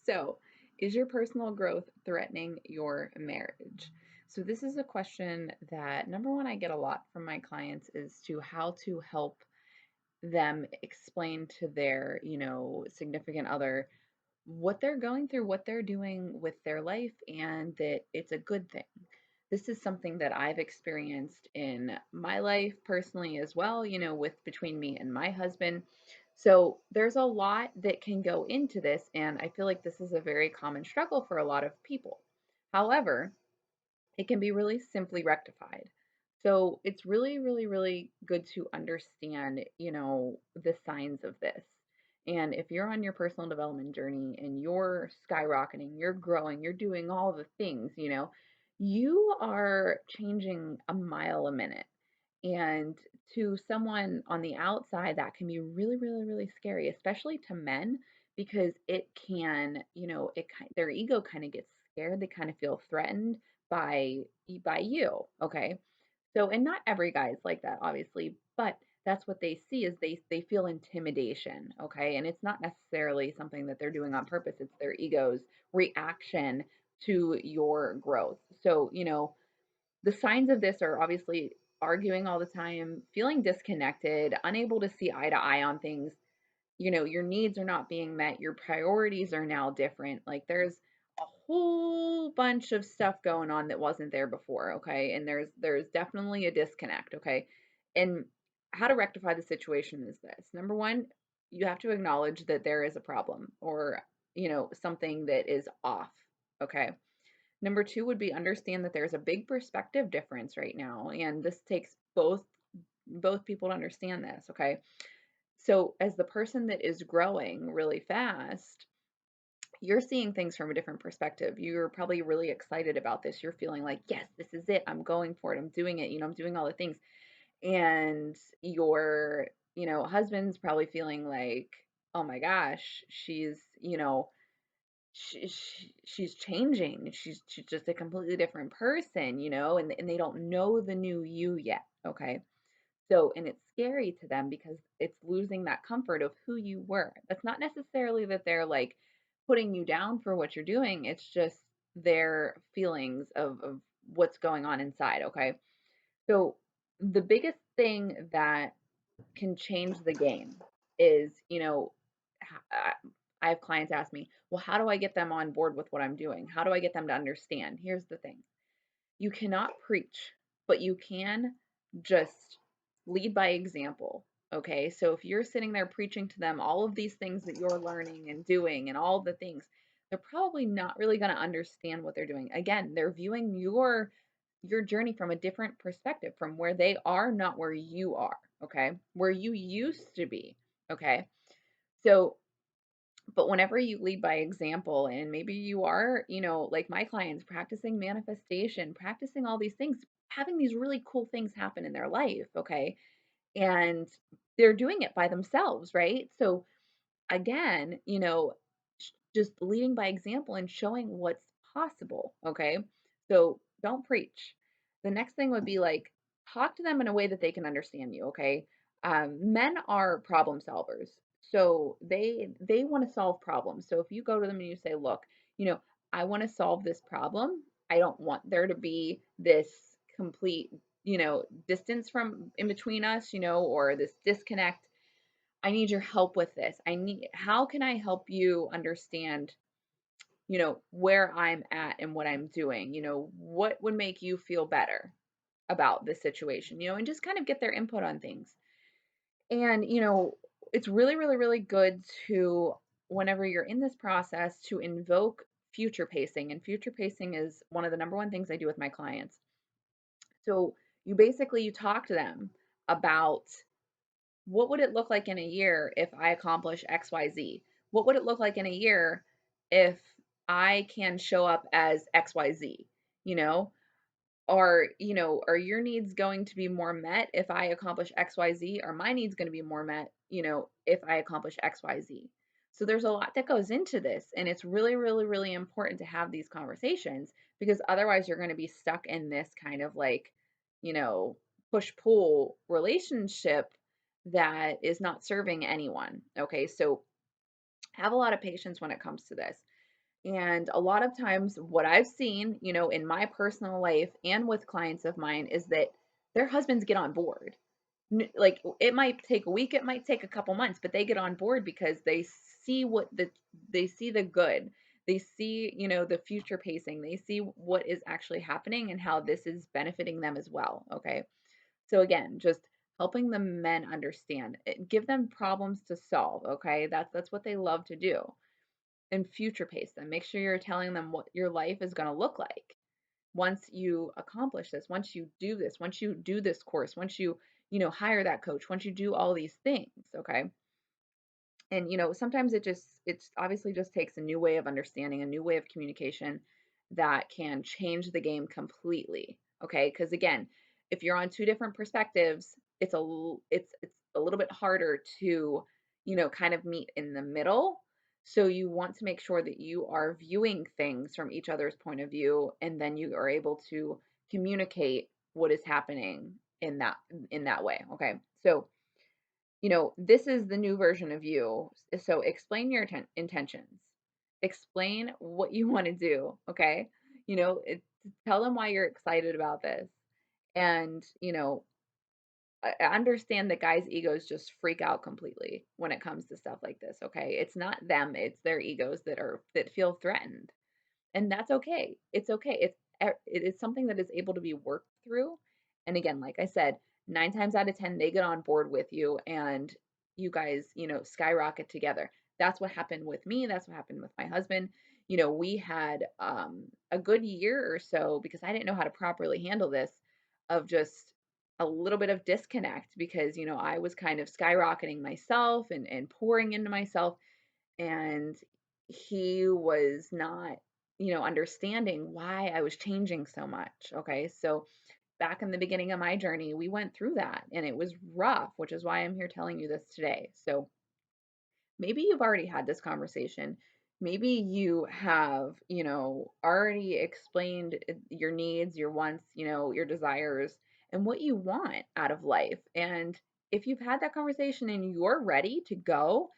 So, is your personal growth threatening your marriage? So, this is a question that number one, I get a lot from my clients is to how to help them explain to their, significant other what they're going through, what they're doing with their life, and that it's a good thing. This is something that I've experienced in my life personally as well, with between me and my husband. So there's a lot that can go into this, and I feel like this is a very common struggle for a lot of people. However, it can be really simply rectified. So it's really, really, really good to understand, the signs of this. And if you're on your personal development journey and you're skyrocketing, you're growing, you're doing all the things, you are changing a mile a minute. And to someone on the outside, that can be really, really, really scary, especially to men, because it can, their ego kind of gets scared. They kind of feel threatened by you, okay? So, and not every guy is like that, obviously, but that's what they see is they feel intimidation, okay? And it's not necessarily something that they're doing on purpose. It's their ego's reaction to your growth. So, the signs of this are obviously arguing all the time, feeling disconnected, unable to see eye to eye on things. Your needs are not being met, your priorities are now different. Like there's a whole bunch of stuff going on that wasn't there before, okay? And there's definitely a disconnect, okay? And how to rectify the situation is this. Number 1, you have to acknowledge that there is a problem or, something that is off, okay? Number 2 would be understand that there's a big perspective difference right now, and this takes both people to understand this, okay? So as the person that is growing really fast, you're seeing things from a different perspective. You're probably really excited about this. You're feeling like, "Yes, this is it. I'm going for it. I'm doing it. I'm doing all the things." And your, husband's probably feeling like, "Oh my gosh, she's changing. She's just a completely different person, and they don't know the new you yet, okay? So, and it's scary to them because it's losing that comfort of who you were. That's not necessarily that they're like putting you down for what you're doing. It's just their feelings of what's going on inside, okay? So, the biggest thing that can change the game is, I have clients ask me, well, how do I get them on board with what I'm doing? How do I get them to understand? Here's the thing: you cannot preach, but you can just lead by example. Okay. So if you're sitting there preaching to them all of these things that you're learning and doing and all the things, they're probably not really going to understand what they're doing. Again, they're viewing your journey from a different perspective, from where they are, not where you are, okay? Where you used to be, okay? So but whenever you lead by example, and maybe you are, like my clients, practicing manifestation, practicing all these things, having these really cool things happen in their life, okay? And they're doing it by themselves, right? So again, just leading by example and showing what's possible, okay? So don't preach. The next thing would be like talk to them in a way that they can understand you, okay? Men are problem solvers. So they want to solve problems. So if you go to them and you say, "Look, I want to solve this problem. I don't want there to be this complete, distance from in between us, or this disconnect. I need your help with this. How can I help you understand, where I'm at and what I'm doing? What would make you feel better about this situation, and just kind of get their input on things. And, it's really, really, really good to, whenever you're in this process, to invoke future pacing. And future pacing is one of the number one things I do with my clients. So you talk to them about what would it look like in a year if I accomplish XYZ? What would it look like in a year if I can show up as XYZ? You know, are your needs going to be more met if I accomplish XYZ? Are my needs going to be more met, if I accomplish XYZ? So there's a lot that goes into this, and it's really, really, really important to have these conversations because otherwise you're going to be stuck in this kind of like, you know, push pull relationship that is not serving anyone. Okay. So have a lot of patience when it comes to this. And a lot of times, what I've seen, in my personal life and with clients of mine is that their husbands get on board. Like it might take a week, it might take a couple months, but they get on board because they see the good. They see, the future pacing. They see what is actually happening and how this is benefiting them as well. Okay. So again, just helping the men understand. Give them problems to solve. Okay. That's what they love to do. And future pace them. Make sure you're telling them what your life is going to look like once you accomplish this, once you do this, once you do this course, once you, hire that coach, once you do all these things, okay? And sometimes it's obviously just takes a new way of understanding, a new way of communication that can change the game completely, okay? Because again, if you're on two different perspectives, it's a little bit harder to, kind of meet in the middle. So you want to make sure that you are viewing things from each other's point of view, and then you are able to communicate what is happening in that way, okay? So this is the new version of you. So explain your intentions. Explain what you want to do, okay? Tell them why you're excited about this. And, I understand that guys' egos just freak out completely when it comes to stuff like this, okay? It's not them, it's their egos that feel threatened. And that's okay. It's okay. It is something that is able to be worked through. And again, like I said, 9 times out of 10 they get on board with you and you guys, skyrocket together. That's what happened with me. That's what happened with my husband. We had a good year or so because I didn't know how to properly handle this of just a little bit of disconnect because, I was kind of skyrocketing myself and pouring into myself and he was not, understanding why I was changing so much. Okay. So back in the beginning of my journey, we went through that and it was rough, which is why I'm here telling you this today. So maybe you've already had this conversation. Maybe you have, already explained your needs, your wants, your desires, and what you want out of life. And if you've had that conversation and you're ready to go,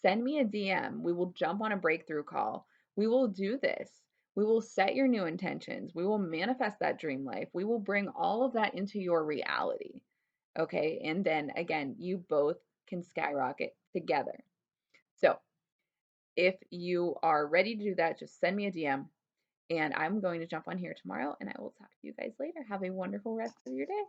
send me a DM. We will jump on a breakthrough call. We will do this. We will set your new intentions. We will manifest that dream life. We will bring all of that into your reality. Okay. And then again, you both can skyrocket together. So if you are ready to do that, just send me a DM and I'm going to jump on here tomorrow and I will talk to you guys later. Have a wonderful rest of your day.